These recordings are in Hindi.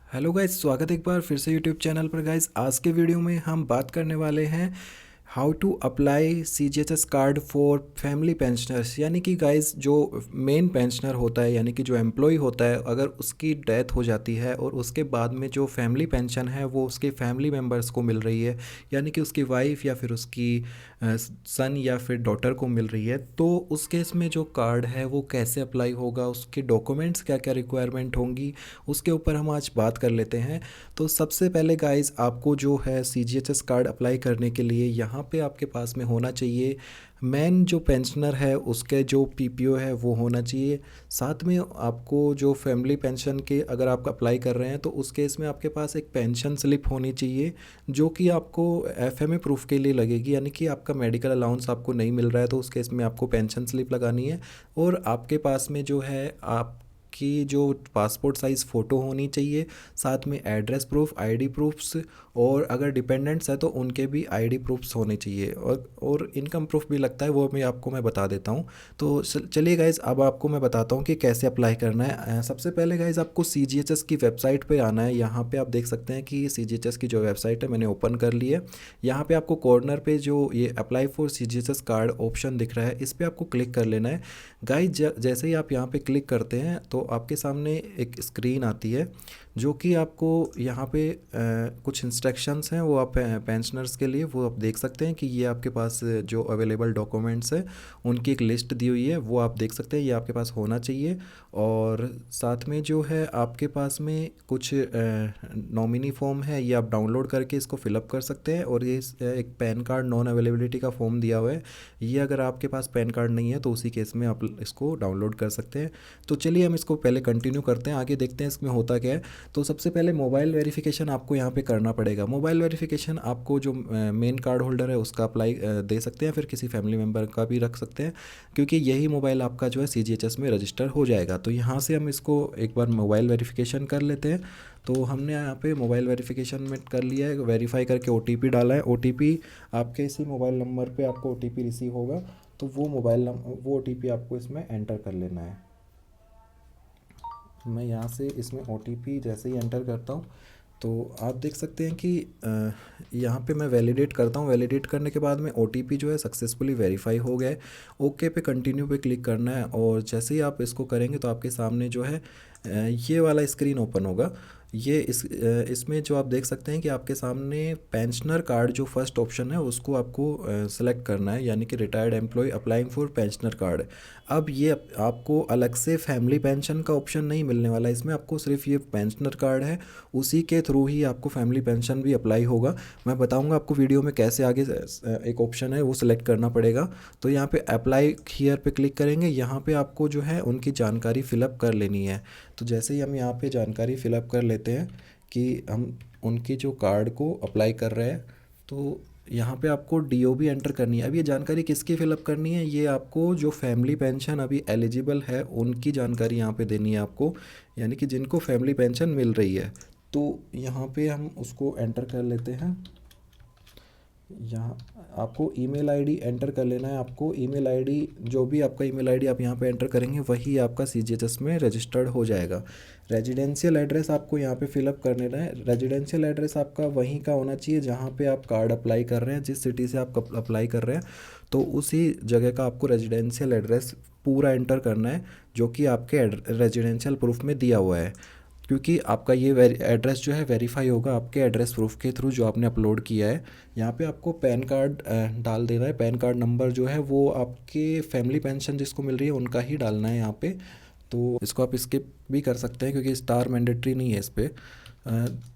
हेलो गाइस, स्वागत है एक बार फिर से यूट्यूब चैनल पर। गाइस, आज के वीडियो में हम बात करने वाले हैं how to apply CGHS card for family pensioners. यानी कि गाइस, जो मेन पेंशनर होता है यानी कि जो एम्प्लॉय होता है, अगर उसकी डेथ हो जाती है और उसके बाद में जो फैमिली पेंशन है वो उसके फैमिली मेम्बर्स को मिल रही है, यानी कि उसकी वाइफ या फिर उसकी सन या फिर डॉटर को मिल रही है, तो उस केस में जो कार्ड है वो कैसे अप्लाई होगा, उसके डॉक्यूमेंट्स क्या क्या रिक्वायरमेंट होंगी, उसके ऊपर हम आज बात कर लेते हैं। तो सबसे पहले गाइस, आपको जो है CGHS कार्ड अप्लाई करने के लिए यहाँ पे आपके पास में होना चाहिए मेन जो पेंशनर है उसके जो PPO है वो होना चाहिए। साथ में आपको जो फैमिली पेंशन के अगर आप अप्लाई कर रहे हैं तो उस केस में आपके पास एक पेंशन स्लिप होनी चाहिए, जो कि आपको FMA प्रूफ के लिए लगेगी। यानी कि आपका मेडिकल अलाउंस आपको नहीं मिल रहा है तो उस केस में आपको पेंशन स्लिप लगानी है। और आपके पास में जो है आपकी जो पासपोर्ट साइज़ फ़ोटो होनी चाहिए, साथ में एड्रेस प्रूफ, ID प्रूफ्स, और अगर डिपेंडेंट्स है तो उनके भी ID प्रूफ्स होने चाहिए, और इनकम प्रूफ भी लगता है, वो मैं बता देता हूँ। तो चलिए गाइज़, अब आपको मैं बताता हूँ कि कैसे अप्लाई करना है। सबसे पहले गाइज़, आपको CGHS की वेबसाइट पे आना है। यहाँ पे आप देख सकते हैं कि CGHS की जो वेबसाइट है मैंने ओपन कर ली है। यहाँ पे आपको कॉर्नर पे जो ये apply for CGHS card option दिख रहा है, इस पर आपको क्लिक कर लेना है। गाइज, जैसे ही आप यहाँ पे क्लिक करते हैं तो आपके सामने एक स्क्रीन आती है, जो कि आपको यहाँ पे कुछ इंस्ट्रक्शंस हैं वो आप पेंशनर्स के लिए वो आप देख सकते हैं कि ये आपके पास जो अवेलेबल डॉक्यूमेंट्स है उनकी एक लिस्ट दी हुई है, वो आप देख सकते हैं, ये आपके पास होना चाहिए। और साथ में जो है आपके पास में कुछ नॉमिनी फॉर्म है, ये आप डाउनलोड करके इसको फिलअप कर सकते हैं। और ये एक पैन कार्ड नॉन अवेलेबिलिटी का फॉर्म दिया हुआ है, ये अगर आपके पास पैन कार्ड नहीं है तो उसी केस में आप इसको डाउनलोड कर सकते हैं। तो चलिए हम इसको पहले कंटिन्यू करते हैं, आगे देखते हैं इसमें होता क्या है। तो सबसे पहले मोबाइल वेरिफिकेशन आपको यहाँ पे करना पड़ेगा। मोबाइल वेरिफिकेशन आपको जो मेन कार्ड होल्डर है उसका अप्लाई दे सकते हैं, फिर किसी फैमिली मेम्बर का भी रख सकते हैं, क्योंकि यही मोबाइल आपका जो है CGHS में रजिस्टर हो जाएगा। तो यहाँ से हम इसको एक बार मोबाइल वेरिफिकेशन कर लेते हैं। तो हमने यहाँ पे मोबाइल वेरिफिकेशन में कर लिया है, वेरीफाई करके OTP डाला है। OTP आपके इसी मोबाइल नंबर पे आपको OTP रिसीव होगा, तो वो OTP आपको इसमें एंटर कर लेना है। मैं यहाँ से इसमें OTP जैसे ही एंटर करता हूँ तो आप देख सकते हैं कि यहाँ पे मैं वैलिडेट करता हूँ। वैलिडेट करने के बाद में OTP जो है सक्सेसफुली वेरीफाई हो गया है। ओके पे कंटिन्यू पे क्लिक करना है, और जैसे ही आप इसको करेंगे तो आपके सामने जो है ये वाला स्क्रीन ओपन होगा। इसमें जो आप देख सकते हैं कि आपके सामने पेंशनर कार्ड जो फर्स्ट ऑप्शन है उसको आपको सेलेक्ट करना है, यानी कि retired employee applying for pensioner card. अब ये आपको अलग से फैमिली पेंशन का ऑप्शन नहीं मिलने वाला है, इसमें आपको सिर्फ ये पेंशनर कार्ड है, उसी के थ्रू ही आपको फैमिली पेंशन भी अप्लाई होगा। मैं बताऊंगा आपको वीडियो में कैसे आगे एक ऑप्शन है वो सिलेक्ट करना पड़ेगा। तो यहाँ पे अप्लाई हियर पे क्लिक करेंगे, यहाँ पे आपको जो है उनकी जानकारी फिलअप कर लेनी है। तो जैसे ही हम यहाँ पे जानकारी फिलअप कर लेते हैं कि हम उनकी जो कार्ड को अप्लाई कर रहे हैं, तो यहाँ पे आपको DOB एंटर करनी है। अब ये जानकारी किसकी फिलअप करनी है, ये आपको जो फैमिली पेंशन अभी एलिजिबल है उनकी जानकारी यहाँ पे देनी है आपको, यानी कि जिनको फैमिली पेंशन मिल रही है। तो यहाँ पे हम उसको एंटर कर लेते हैं। यहाँ आपको ईमेल आईडी एंटर कर लेना है। आपको ईमेल आईडी, जो भी आपका ईमेल आईडी आप यहाँ पे एंटर करेंगे वही आपका CGHS में रजिस्टर्ड हो जाएगा। रेजिडेंशियल एड्रेस आपको यहाँ पे फिलअप कर लेना है। रेजिडेंशियल एड्रेस आपका वहीं का होना चाहिए जहाँ पे आप कार्ड अप्लाई कर रहे हैं, जिस सिटी से आप अप्लाई कर रहे हैं, तो उसी जगह का आपको रेजिडेंशियल एड्रेस पूरा एंटर करना है, जो कि आपके रेजिडेंशियल प्रूफ में दिया हुआ है। क्योंकि आपका ये एड्रेस जो है वेरीफाई होगा आपके एड्रेस प्रूफ के थ्रू जो आपने अपलोड किया है। यहाँ पे आपको पैन कार्ड डाल देना है। पैन कार्ड नंबर जो है वो आपके फैमिली पेंशन जिसको मिल रही है उनका ही डालना है यहाँ पे। तो इसको आप स्किप भी कर सकते हैं क्योंकि स्टार मैंडेटरी नहीं है इस पर।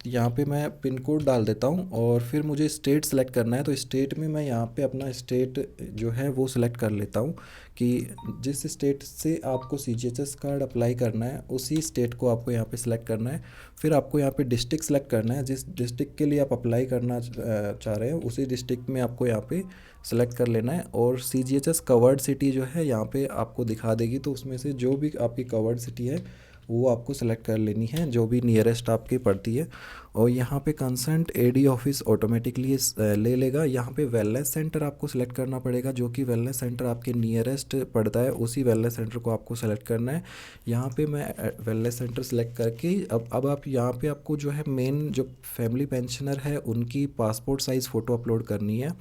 यहाँ पे मैं पिन कोड डाल देता हूँ, और फिर मुझे स्टेट सेलेक्ट करना है। तो स्टेट में मैं यहाँ पे अपना स्टेट जो है वो सिलेक्ट कर लेता हूँ कि जिस स्टेट से आपको CGHS कार्ड अप्लाई करना है उसी स्टेट को आपको यहाँ पे सिलेक्ट करना है। फिर आपको यहाँ पे डिस्ट्रिक्ट सेलेक्ट करना है, जिस डिस्ट्रिक्ट के लिए आप अप्लाई करना चाह रहे हैं उसी डिस्ट्रिक्ट में आपको यहाँ पे सेलेक्ट कर लेना है। और CGHS कवर्ड सिटी जो है यहाँ पे आपको दिखा देगी, तो उसमें से जो भी आपकी कवर्ड सिटी है वो आपको सेलेक्ट कर लेनी है, जो भी नियरेस्ट आपकी पड़ती है। और यहाँ पे कंसर्न एडी ऑफिस ऑटोमेटिकली ले लेगा। यहाँ पे वेलनेस सेंटर आपको सेलेक्ट करना पड़ेगा, जो कि वेलनेस सेंटर आपके नियरेस्ट पड़ता है, उसी वेलनेस सेंटर को आपको सेलेक्ट करना है। यहाँ पे मैं वेलनेस सेंटर सेलेक्ट करके अब आप यहाँ पे आपको जो है मेन जो फैमिली पेंशनर है उनकी पासपोर्ट साइज़ फ़ोटो अपलोड करनी है।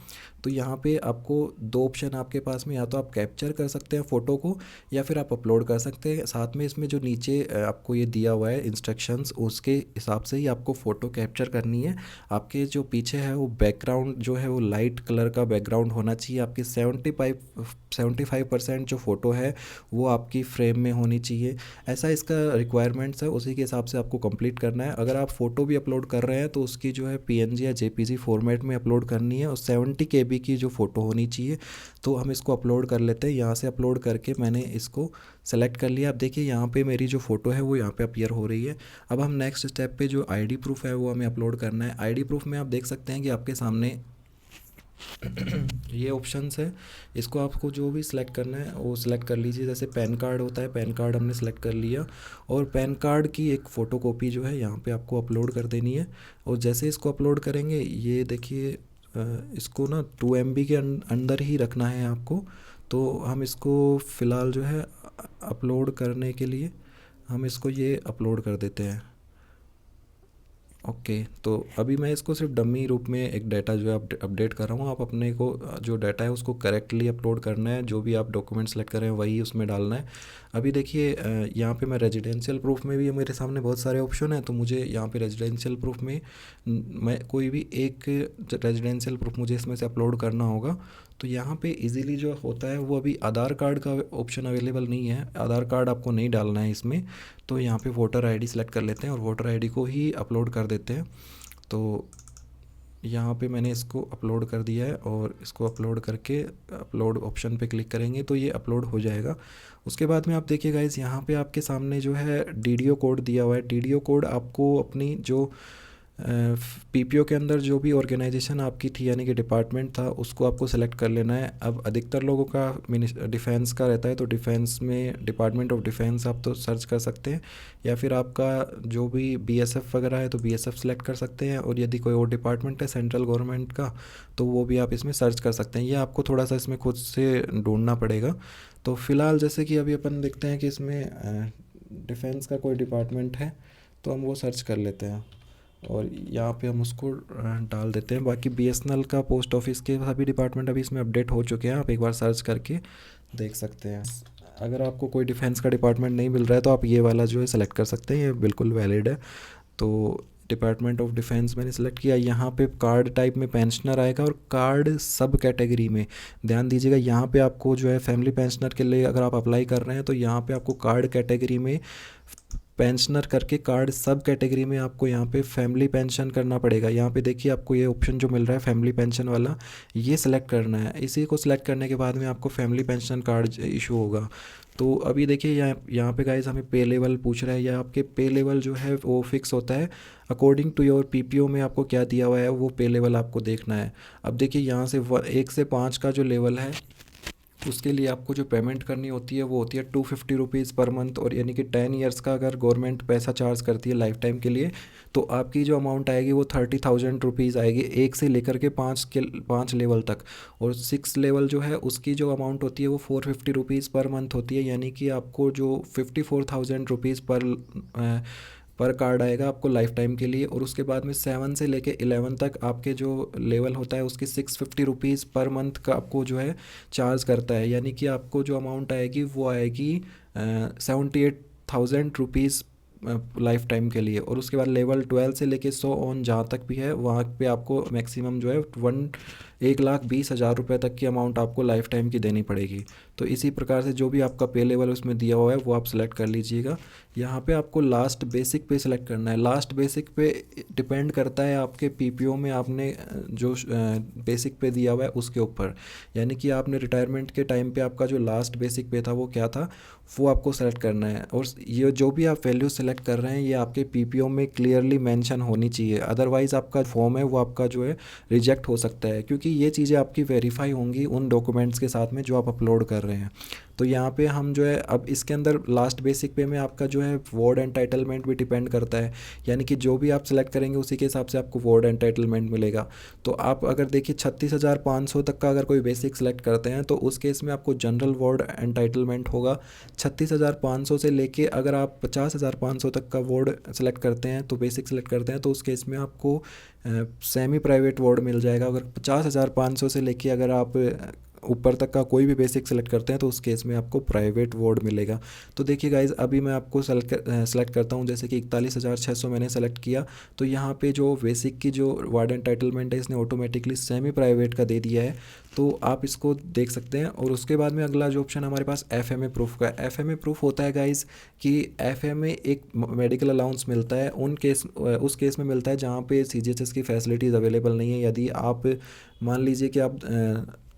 तो यहाँ पे आपको दो ऑप्शन आपके पास में, या तो आप कैप्चर कर सकते हैं फ़ोटो को या फिर आप अपलोड कर सकते हैं। साथ में इसमें जो नीचे आपको ये दिया हुआ है इंस्ट्रक्शंस, उसके हिसाब से ही आपको फ़ोटो कैप्चर करनी है। आपके जो पीछे है वो बैकग्राउंड जो है वो लाइट कलर का बैकग्राउंड होना चाहिए। आपकी 75% जो फ़ोटो है वो आपकी फ्रेम में होनी चाहिए। ऐसा इसका रिक्वायरमेंट्स है, उसी के हिसाब से आपको कंप्लीट करना है। अगर आप फ़ोटो भी अपलोड कर रहे हैं तो उसकी जो है पीएनजी या जेपीजी फॉर्मेट में अपलोड करनी है, और 70 KB की जो फ़ोटो होनी चाहिए। तो हम इसको अपलोड कर लेते हैं। यहाँ से अपलोड करके मैंने इसको सेलेक्ट कर लिया। अब देखिए यहाँ पे मेरी जो फ़ोटो है वो यहाँ पे अपीयर हो रही है। अब हम नेक्स्ट स्टेप पे जो आईडी प्रूफ है वो हमें अपलोड करना है। आईडी प्रूफ में आप देख सकते हैं कि आपके सामने ये ऑप्शंस है। इसको आपको जो भी सिलेक्ट करना है वो सिलेक्ट कर लीजिए। जैसे पैन कार्ड होता है, पैन कार्ड हमने सेलेक्ट कर लिया, और पैन कार्ड की एक फ़ोटो कॉपी जो है यहाँ पे आपको अपलोड कर देनी है। और जैसे इसको अपलोड करेंगे, ये देखिए इसको ना 2 MB के अंदर ही रखना है आपको। तो हम इसको फ़िलहाल जो है अपलोड करने के लिए हम इसको ये अपलोड कर देते हैं। ओके, तो अभी मैं इसको सिर्फ डमी रूप में एक डाटा जो है अपडेट कर रहा हूँ। आप अपने को जो डाटा है उसको करेक्टली अपलोड करना है, जो भी आप डॉक्यूमेंट सेलेक्ट करें वही उसमें डालना है। अभी देखिए यहाँ पे मैं रेजिडेंशियल प्रूफ में भी मेरे सामने बहुत सारे ऑप्शन हैं। तो मुझे यहाँ पे रेजिडेंशियल प्रूफ में मैं कोई भी एक रेजिडेंशियल प्रूफ मुझे इसमें से अपलोड करना होगा। तो यहाँ पे इजीली जो होता है वो अभी आधार कार्ड का ऑप्शन अवेलेबल नहीं है, आधार कार्ड आपको नहीं डालना है इसमें। तो यहाँ पे वोटर आईडी सेलेक्ट कर लेते हैं और वोटर आईडी को ही अपलोड कर देते हैं। तो यहाँ पे मैंने इसको अपलोड कर दिया है, और इसको अपलोड करके अपलोड ऑप्शन पे क्लिक करेंगे तो ये अपलोड हो जाएगा। उसके बाद में आप देखिए गाइस, यहाँ पे आपके सामने जो है डीडीओ कोड दिया हुआ है। डीडीओ कोड आपको अपनी जो पीपीओ के अंदर जो भी ऑर्गेनाइजेशन आपकी थी, यानी कि डिपार्टमेंट था, उसको आपको सेलेक्ट कर लेना है। अब अधिकतर लोगों का डिफेंस का रहता है, तो डिफेंस में डिपार्टमेंट ऑफ डिफेंस आप तो सर्च कर सकते हैं, या फिर आपका जो भी बीएसएफ वगैरह है तो बीएसएफ सेलेक्ट कर सकते हैं। और यदि कोई और डिपार्टमेंट है सेंट्रल गवर्नमेंट का तो वो भी आप इसमें सर्च कर सकते हैं। ये आपको थोड़ा सा इसमें खुद से ढूंढना पड़ेगा। तो फ़िलहाल जैसे कि अभी अपन देखते हैं कि इसमें डिफेंस का कोई डिपार्टमेंट है, तो हम वो सर्च कर लेते हैं और यहाँ पे हम उसको डाल देते हैं। बाकी बीएसएनएल का, पोस्ट ऑफिस के सभी डिपार्टमेंट अभी इसमें अपडेट हो चुके हैं, आप एक बार सर्च करके देख सकते हैं। अगर आपको कोई डिफेंस का डिपार्टमेंट नहीं मिल रहा है तो आप ये वाला जो है सेलेक्ट कर सकते हैं, ये बिल्कुल वैलिड है। तो डिपार्टमेंट ऑफ डिफेंस मैंने सेलेक्ट किया। यहाँ पे कार्ड टाइप में पेंशनर आएगा, और कार्ड सब कैटेगरी में ध्यान दीजिएगा। यहाँ पे आपको जो है फैमिली पेंशनर के लिए अगर आप अप्लाई कर रहे हैं तो यहाँ पे आपको कार्ड कैटेगरी में पेंशनर करके कार्ड सब कैटेगरी में आपको यहाँ पे फैमिली पेंशन करना पड़ेगा। यहाँ पे देखिए आपको ये ऑप्शन जो मिल रहा है फैमिली पेंशन वाला, ये सिलेक्ट करना है। इसी को सिलेक्ट करने के बाद में आपको फैमिली पेंशन कार्ड इशू होगा। तो अभी देखिए यहाँ पे गाइस हमें पे लेवल पूछ रहा है, या आपके पे लेवल जो है वो फिक्स होता है अकॉर्डिंग टू योर पीपीओ में आपको क्या दिया हुआ है वो पे लेवल आपको देखना है। अब देखिए यहाँ से 1 से 5 का जो लेवल है उसके लिए आपको जो पेमेंट करनी होती है वो होती है 250 रुपीज़ पर मंथ। और यानी कि 10 ईयर्स का अगर गवर्नमेंट पैसा चार्ज करती है लाइफ टाइम के लिए, तो आपकी जो अमाउंट आएगी वो 30,000 रुपीज़ आएगी, 1 से लेकर के 5 लेवल तक। और 6 लेवल जो है उसकी जो अमाउंट होती है वो 450 रुपीज़ पर मंथ होती है, यानी कि आपको जो 54,000 रुपीज़ पर कार्ड आएगा आपको लाइफ टाइम के लिए। और उसके बाद में 7 से लेके 11 तक आपके जो लेवल होता है उसकी 650 रुपीज़ पर मंथ का आपको जो है चार्ज करता है, यानी कि आपको जो अमाउंट आएगी वो आएगी 78,000 रुपीज़ लाइफ टाइम के लिए। और उसके बाद लेवल 12 से लेके 100 ऑन जहाँ तक भी है वहाँ पे आपको मैक्सिमम जो है 1,20,000 रुपये तक की अमाउंट आपको लाइफ टाइम की देनी पड़ेगी। तो इसी प्रकार से जो भी आपका पे लेवल उसमें दिया हुआ है वो आप सेलेक्ट कर लीजिएगा। यहाँ पे आपको लास्ट बेसिक पे सेलेक्ट करना है। लास्ट बेसिक पे डिपेंड करता है आपके पीपीओ में आपने जो बेसिक पे दिया हुआ है उसके ऊपर, यानी कि आपने रिटायरमेंट के टाइम पे आपका जो लास्ट बेसिक पे था वो क्या था वो आपको सेलेक्ट करना है। और ये जो भी आप वैल्यू सेलेक्ट कर रहे हैं ये आपके पीपीओ में क्लियरली मेंशन होनी चाहिए, अदरवाइज़ आपका फॉर्म है वो आपका जो है रिजेक्ट हो सकता है, क्योंकि ये चीज़ें आपकी वेरीफाई होंगी उन डॉक्यूमेंट्स के साथ में जो आप अपलोड कर रहे हैं। तो यहाँ पे हम जो है अब इसके अंदर लास्ट बेसिक पे में आपका जो है वार्ड एंटाइटलमेंट भी डिपेंड करता है, यानी कि जो भी आप सेलेक्ट करेंगे उसी के हिसाब से आपको वार्ड एंटाइटलमेंट मिलेगा। तो आप अगर देखिए 36,500 तक का अगर कोई बेसिक सेलेक्ट करते हैं तो उस केस में आपको जनरल वार्ड एंटाइटलमेंट होगा। 36,500 से लेके अगर आप 50,500 तक का वार्ड सेलेक्ट करते हैं तो बेसिक सेलेक्ट करते हैं तो उस केस में आपको सेमी प्राइवेट वार्ड मिल जाएगा। अगर 50,500 से लेके अगर आप ऊपर तक का कोई भी बेसिक सेलेक्ट करते हैं तो उस केस में आपको प्राइवेट वार्ड मिलेगा। तो देखिए गाइज़ अभी मैं आपको सेलेक्ट करता हूँ, जैसे कि 41,600 मैंने सेलेक्ट किया, तो यहाँ पे जो बेसिक की जो वार्ड एंटाइटलमेंट है इसने ऑटोमेटिकली सेमी प्राइवेट का दे दिया है, तो आप इसको देख सकते हैं। और उसके बाद में अगला जो ऑप्शन हमारे पास FMA प्रूफ का है। FMA प्रूफ होता है गाइज़ कि FMA एक मेडिकल अलाउंस मिलता है उस केस में मिलता है जहाँ पे CGHS की फैसिलिटीज़ अवेलेबल नहीं है। यदि आप मान लीजिए कि आप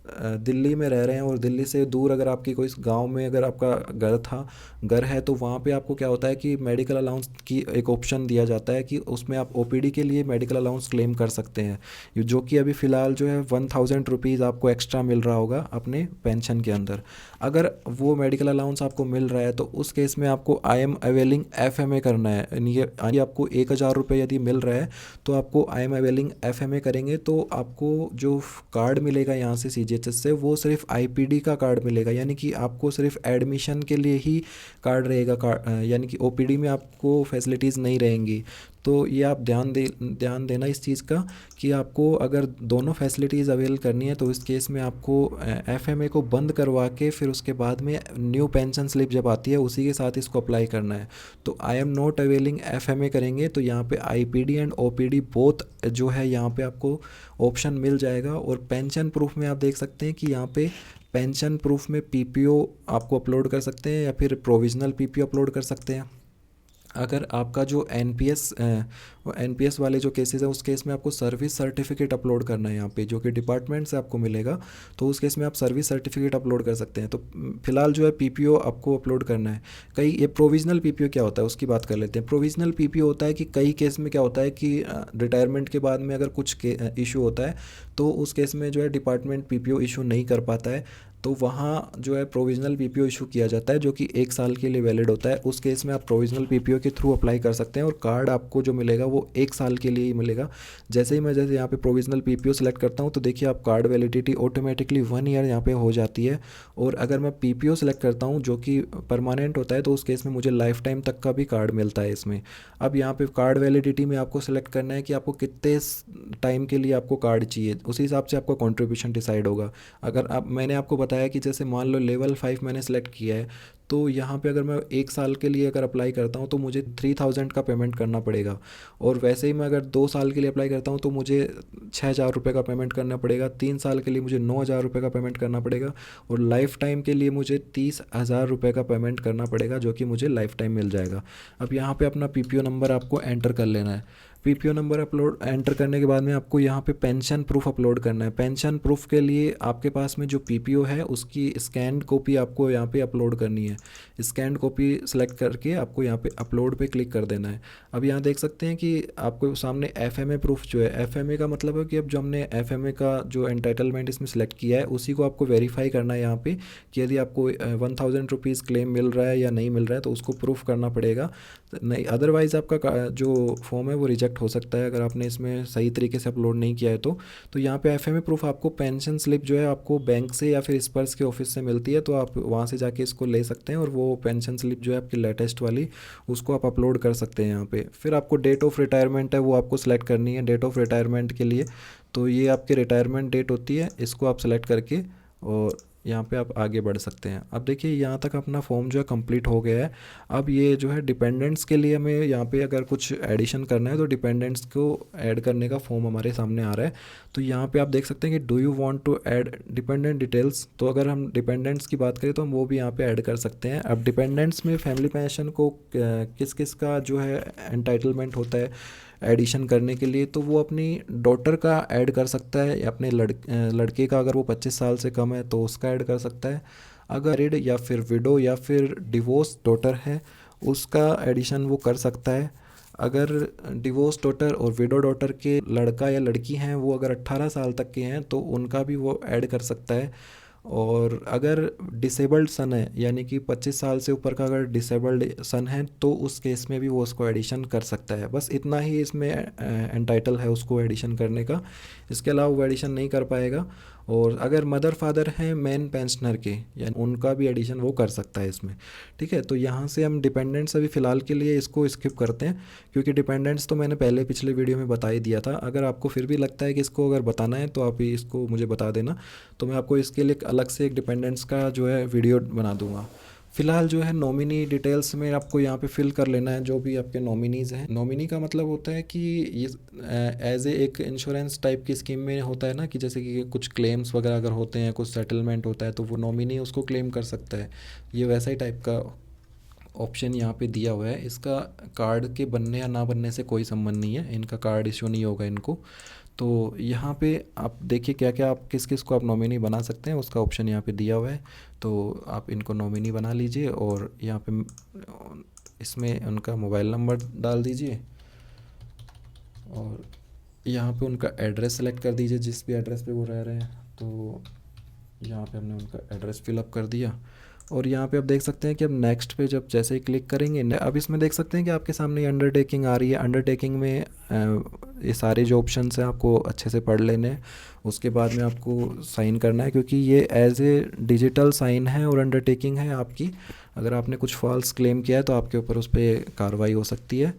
दिल्ली में रह रहे हैं और दिल्ली से दूर अगर आपकी कोई गांव में अगर आपका घर है तो वहाँ पे आपको क्या होता है कि मेडिकल अलाउंस की एक ऑप्शन दिया जाता है कि उसमें आप OPD के लिए मेडिकल अलाउंस क्लेम कर सकते हैं, जो कि अभी फ़िलहाल जो है 1,000 रुपीज़ आपको एक्स्ट्रा मिल रहा होगा अपने पेंशन के अंदर। अगर वो मेडिकल अलाउंस आपको मिल रहा है तो उस केस में आपको आई एम अवेलिंग FMA करना है, यानी आपको 1,000 रुपये यदि मिल रहा है तो आपको आई एम अवेलिंग FMA करेंगे तो आपको जो कार्ड मिलेगा यहाँ से CGHS से वो सिर्फ IPD का कार्ड मिलेगा, यानी कि आपको सिर्फ एडमिशन के लिए ही कार्ड रहेगा, यानी कि OPD में आपको फैसिलिटीज़ नहीं रहेंगी। तो ये आप ध्यान देना इस चीज़ का कि आपको अगर दोनों फैसिलिटीज़ अवेल करनी है तो इस केस में आपको FMA को बंद करवा के फिर उसके बाद में न्यू पेंशन स्लिप जब आती है उसी के साथ इसको अप्लाई करना है। तो I am not availing FMA करेंगे तो यहाँ पे IPD एंड OPD बोथ जो है यहाँ पे आपको ऑप्शन मिल जाएगा। और पेंशन प्रूफ में आप देख सकते हैं कि यहाँ पे पेंशन प्रूफ में PPO आपको अपलोड कर सकते हैं या फिर प्रोविज़नल PPO अपलोड कर सकते हैं। अगर आपका जो NPS वाले जो केसेस हैं उस केस में आपको सर्विस सर्टिफिकेट अपलोड करना है यहाँ पे, जो कि डिपार्टमेंट से आपको मिलेगा, तो उस केस में आप सर्विस सर्टिफिकेट अपलोड कर सकते हैं। तो फिलहाल जो है PPO आपको अपलोड करना है। ये प्रोविज़नल PPO क्या होता है उसकी बात कर लेते हैं। प्रोविज़नल PPO होता है कि कई केस में क्या होता है कि रिटायरमेंट के बाद में अगर कुछ इशू होता है तो उस केस में जो है डिपार्टमेंट PPO इशू नहीं कर पाता है, तो वहाँ जो है प्रोविज़नल PPO इशू किया जाता है जो कि 1 साल के लिए वैलिड होता है। उस केस में आप प्रोविज़नल PPO के थ्रू अप्लाई कर सकते हैं और कार्ड आपको जो मिलेगा वो 1 साल के लिए ही मिलेगा। जैसे ही मैं यहाँ पे प्रोविज़नल PPO सेलेक्ट करता हूँ तो देखिए आप कार्ड वैलिडिटी ऑटोमेटिकली 1 ईयर यहाँ पे हो जाती है। और अगर मैं PPO सेलेक्ट करता हूँ जो कि परमानेंट होता है तो उस केस में मुझे लाइफ टाइम तक का भी कार्ड मिलता है इसमें। अब यहाँ पे कार्ड वैलिडिटी में आपको सेलेक्ट करना है कि आपको कितने टाइम के लिए आपको कार्ड चाहिए, उसी हिसाब से आपका कॉन्ट्रीब्यूशन डिसाइड होगा। अगर मैंने आपको बताया कि जैसे मान लो लेवल 5 मैंने सेलेक्ट किया है तो यहाँ पे अगर मैं 1 साल के लिए अगर अप्लाई करता हूँ तो मुझे 3,000 का पेमेंट करना पड़ेगा। और वैसे ही मैं अगर 2 साल के लिए अप्लाई करता हूँ तो मुझे 6,000 रुपये का पेमेंट करना पड़ेगा। 3 साल के लिए मुझे 9,000 रुपये का पेमेंट करना पड़ेगा और लाइफ टाइम के लिए मुझे 30,000 रुपये का पेमेंट करना पड़ेगा, जो कि मुझे लाइफ टाइम मिल जाएगा। अब यहाँ पे अपना PPO नंबर आपको एंटर कर लेना है। PPO नंबर एंटर करने के बाद में आपको यहाँ पे पेंशन प्रूफ अपलोड करना है। पेंशन प्रूफ के लिए आपके पास में जो PPO है उसकी स्कैन कॉपी आपको यहाँ पे अपलोड करनी है। स्कैन कॉपी सेलेक्ट करके आपको यहाँ पे अपलोड पे क्लिक कर देना है। अब यहाँ देख सकते हैं कि आपको सामने FMA प्रूफ जो है, FMA का मतलब है कि अब जो हमने FMA का जो एंटाइटलमेंट इसमें सेलेक्ट किया है उसी को आपको वेरीफाई करना है यहाँ पे कि यदि आपको 1,000 रुपीज़ क्लेम मिल रहा है या नहीं मिल रहा है तो उसको प्रूफ करना पड़ेगा। नहीं अदरवाइज़ आपका जो फॉर्म है वो रिजेक्ट हो सकता है अगर आपने इसमें सही तरीके से अपलोड नहीं किया है तो यहाँ पे FMA प्रूफ आपको पेंशन स्लिप जो है आपको बैंक से या फिर स्पर्श के ऑफिस से मिलती है, तो आप वहाँ से जाके इसको ले सकते हैं और वो पेंशन स्लिप जो है आपकी लेटेस्ट वाली उसको आप अपलोड कर सकते हैं यहाँ पे। फिर आपको डेट ऑफ रिटायरमेंट है वो आपको सेलेक्ट करनी है। डेट ऑफ रिटायरमेंट के लिए तो ये आपकी रिटायरमेंट डेट होती है, इसको आप सेलेक्ट करके और यहाँ पे आप आगे बढ़ सकते हैं। अब देखिए यहाँ तक अपना फॉर्म जो है कंप्लीट हो गया है। अब ये जो है डिपेंडेंट्स के लिए हमें यहाँ पे अगर कुछ एडिशन करना है तो डिपेंडेंट्स को ऐड करने का फॉर्म हमारे सामने आ रहा है। तो यहाँ पे आप देख सकते हैं कि do you want to add dependent details, तो अगर हम डिपेंडेंट्स की बात करें तो हम वो भी यहाँ पे ऐड कर सकते हैं। अब डिपेंडेंट्स में फैमिली पेंशन को किस किस का जो है एंटाइटलमेंट होता है एडिशन करने के लिए, तो वो अपनी डॉटर का ऐड कर सकता है या अपने लड़के का, अगर वो 25 साल से कम है तो उसका ऐड कर सकता है। अगर रिड या फिर विडो या फिर डिवोर्स डॉटर है उसका एडिशन वो कर सकता है। अगर डिवोर्स डॉटर और विडो डॉटर के लड़का या लड़की हैं वो अगर 18 साल तक के हैं तो उनका भी वो ऐड कर सकता है। और अगर डिसेबल्ड सन है यानी कि 25 साल से ऊपर का अगर डिसेबल्ड सन है तो उस केस में भी वो उसको एडिशन कर सकता है। बस इतना ही इसमें एंटाइटल है उसको एडिशन करने का, इसके अलावा वो एडिशन नहीं कर पाएगा। और अगर मदर फादर हैं मेन पेंशनर के, यानी उनका भी एडिशन वो कर सकता है इसमें। ठीक है, तो यहाँ से हम डिपेंडेंट्स अभी फ़िलहाल के लिए इसको स्किप करते हैं, क्योंकि डिपेंडेंट्स तो मैंने पहले पिछले वीडियो में बता ही दिया था। अगर आपको फिर भी लगता है कि इसको अगर बताना है तो आप ही इसको मुझे बता देना, तो मैं आपको इसके लिए अलग से एक डिपेंडेंट्स का जो है वीडियो बना दूंगा। फ़िलहाल जो है नॉमिनी डिटेल्स में आपको यहाँ पे फिल कर लेना है जो भी आपके नॉमिनीज़ हैं। नॉमिनी का मतलब होता है कि ये एज ए एक इंश्योरेंस टाइप की स्कीम में होता है ना, कि जैसे कि कुछ क्लेम्स वगैरह अगर होते हैं, कुछ सेटलमेंट होता है, तो वो नॉमिनी उसको क्लेम कर सकता है। ये वैसा ही टाइप का ऑप्शन यहाँ पे दिया हुआ है। इसका कार्ड के बनने या ना बनने से कोई संबंध नहीं है, इनका कार्ड इशू नहीं होगा इनको। तो यहाँ पे आप देखिए क्या क्या आप किस किस को आप नॉमिनी बना सकते हैं, उसका ऑप्शन यहाँ पे दिया हुआ है। तो आप इनको नॉमिनी बना लीजिए और यहाँ पे इसमें उनका मोबाइल नंबर डाल दीजिए और यहाँ पे उनका एड्रेस सेलेक्ट कर दीजिए, जिस भी एड्रेस पे वो रह रहे हैं। तो यहाँ पे हमने उनका एड्रेस फिलअप कर दिया और यहाँ पे आप देख सकते हैं कि अब नेक्स्ट पे जब जैसे ही क्लिक करेंगे, अब इसमें देख सकते हैं कि आपके सामने अंडरटेकिंग आ रही है। अंडरटेकिंग में ये सारे जो ऑप्शंस हैं आपको अच्छे से पढ़ लेने हैं। उसके बाद में आपको साइन करना है, क्योंकि ये एज ए डिजिटल साइन है और अंडरटेकिंग है आपकी। अगर आपने कुछ फॉल्स क्लेम किया है तो आपके ऊपर उस पर कार्रवाई हो सकती है।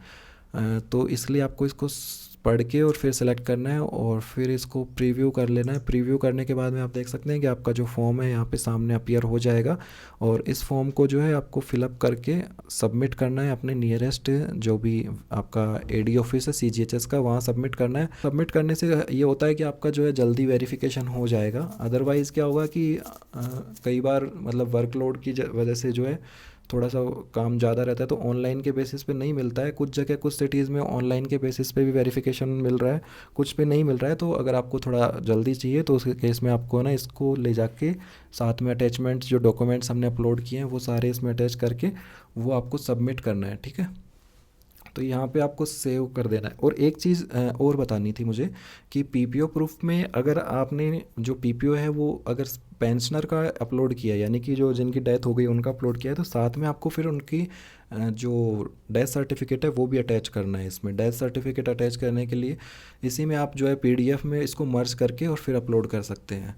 तो इसलिए आपको इसको पढ़ के और फिर सेलेक्ट करना है और फिर इसको प्रीव्यू कर लेना है। प्रीव्यू करने के बाद में आप देख सकते हैं कि आपका जो फॉर्म है यहाँ पे सामने अपीयर हो जाएगा और इस फॉर्म को जो है आपको फिलअप करके सबमिट करना है अपने नियरेस्ट जो भी आपका एडी ऑफिस है सीजीएचएस का, वहाँ सबमिट करना है। सबमिट करने से ये होता है कि आपका जो है जल्दी वेरिफिकेशन हो जाएगा। अदरवाइज़ क्या होगा कि कई बार मतलब वर्कलोड की वजह से जो है थोड़ा सा काम ज़्यादा रहता है, तो ऑनलाइन के बेसिस पे नहीं मिलता है। कुछ जगह कुछ सिटीज़ में ऑनलाइन के बेसिस पे भी वेरिफिकेशन मिल रहा है, कुछ पे नहीं मिल रहा है। तो अगर आपको थोड़ा जल्दी चाहिए तो उस केस में आपको ना इसको ले जाके साथ में अटैचमेंट्स जो डॉक्यूमेंट्स हमने अपलोड किए हैं वो सारे इसमें अटैच करके वो आपको सबमिट करना है। ठीक है, तो यहाँ पे आपको सेव कर देना है। और एक चीज़ और बतानी थी मुझे कि पीपीओ प्रूफ में अगर आपने जो पीपीओ है वो अगर पेंशनर का अपलोड किया है, यानी कि जो जिनकी डेथ हो गई उनका अपलोड किया है, तो साथ में आपको फिर उनकी जो डेथ सर्टिफिकेट है वो भी अटैच करना है। इसमें डेथ सर्टिफिकेट अटैच करने के लिए इसी में आप जो है पीडीएफ में इसको मर्ज करके और फिर अपलोड कर सकते हैं,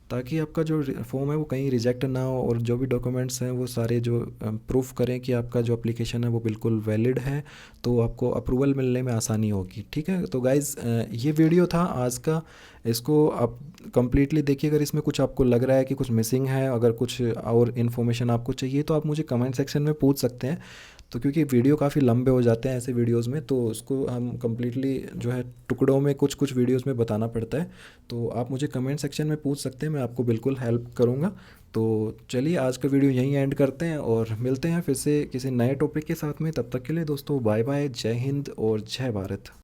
ताकि आपका जो फॉर्म है वो कहीं रिजेक्ट ना हो और जो भी डॉक्यूमेंट्स हैं वो सारे जो प्रूफ करें कि आपका जो एप्लीकेशन है वो बिल्कुल वैलिड है, तो आपको अप्रूवल मिलने में आसानी होगी। ठीक है, तो गाइज़ ये वीडियो था आज का, इसको आप कंप्लीटली देखिए। अगर इसमें कुछ आपको लग रहा है कि कुछ मिसिंग है, अगर कुछ और इन्फॉर्मेशन आपको चाहिए तो आप मुझे कमेंट सेक्शन में पूछ सकते हैं। तो क्योंकि वीडियो काफ़ी लंबे हो जाते हैं ऐसे वीडियोस में, तो उसको हम कम्प्लीटली जो है टुकड़ों में कुछ कुछ वीडियोस में बताना पड़ता है। तो आप मुझे कमेंट सेक्शन में पूछ सकते हैं, मैं आपको बिल्कुल हेल्प करूँगा। तो चलिए आज का वीडियो यहीं एंड करते हैं और मिलते हैं फिर से किसी नए टॉपिक के साथ में। तब तक के लिए दोस्तों बाय बाय, जय हिंद और जय भारत।